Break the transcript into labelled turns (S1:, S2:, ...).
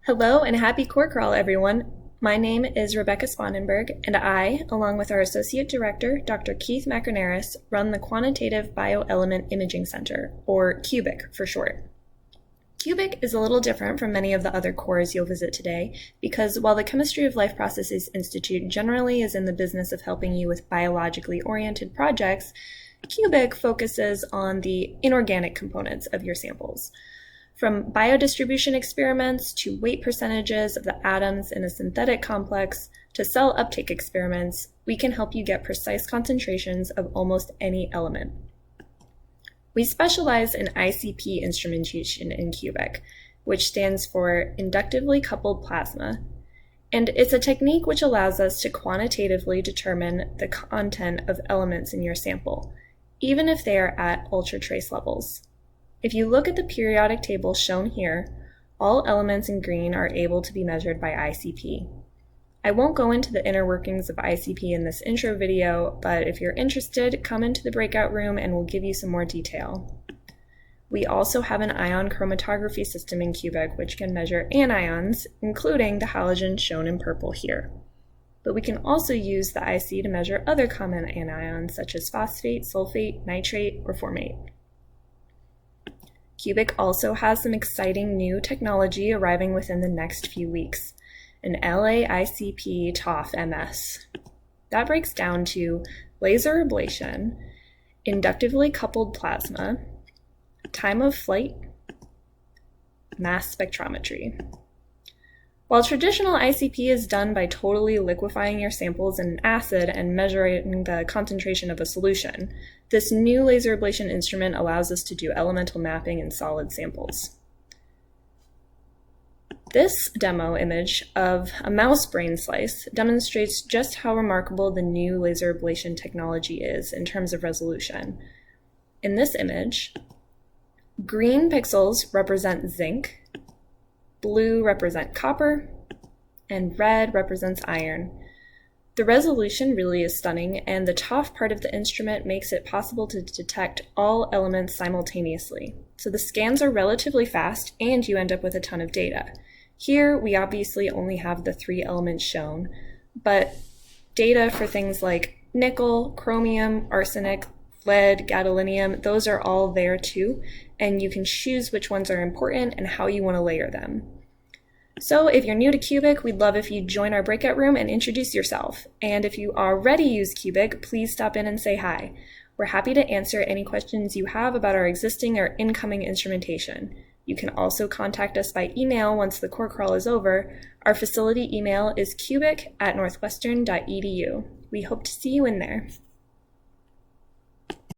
S1: Hello and happy core crawl, everyone. My name is Rebecca Spanenberg, and I, along with our Associate Director, Dr. Keith Macronaris, run the Quantitative Bioelement Imaging Center, or QBIC for short. QBIC is a little different from many of the other cores you'll visit today because while the Chemistry of Life Processes Institute generally is in the business of helping you with biologically oriented projects, QBIC focuses on the inorganic components of your samples. From biodistribution experiments to weight percentages of the atoms in a synthetic complex to cell uptake experiments, we can help you get precise concentrations of almost any element. We specialize in ICP instrumentation in QBIC, which stands for inductively coupled plasma, and it's a technique which allows us to quantitatively determine the content of elements in your sample, even if they are at ultratrace levels. If you look at the periodic table shown here, all elements in green are able to be measured by ICP. I won't go into the inner workings of ICP in this intro video, but if you're interested, come into the breakout room and we'll give you some more detail. We also have an ion chromatography system in QBIC which can measure anions, including the halogen shown in purple here. But we can also use the IC to measure other common anions such as phosphate, sulfate, nitrate, or formate. QBIC also has some exciting new technology arriving within the next few weeks, an LAICP TOF MS. That breaks down to laser ablation, inductively coupled plasma, time of flight, mass spectrometry. While traditional ICP is done by totally liquefying your samples in an acid and measuring the concentration of a solution, this new laser ablation instrument allows us to do elemental mapping in solid samples. This demo image of a mouse brain slice demonstrates just how remarkable the new laser ablation technology is in terms of resolution. In this image, green pixels represent zinc, blue represent copper, and red represents iron. The resolution really is stunning, and the TOF part of the instrument makes it possible to detect all elements simultaneously. So the scans are relatively fast, and you end up with a ton of data. Here, we obviously only have the 3 elements shown, but data for things like nickel, chromium, arsenic, lead, gadolinium, those are all there too, and you can choose which ones are important and how you want to layer them. So if you're new to QBIC, we'd love if you join our breakout room and introduce yourself. And if you already use QBIC, please stop in and say hi. We're happy to answer any questions you have about our existing or incoming instrumentation. You can also contact us by email once the core crawl is over. Our facility email is cubic@northwestern.edu. We hope to see you in there.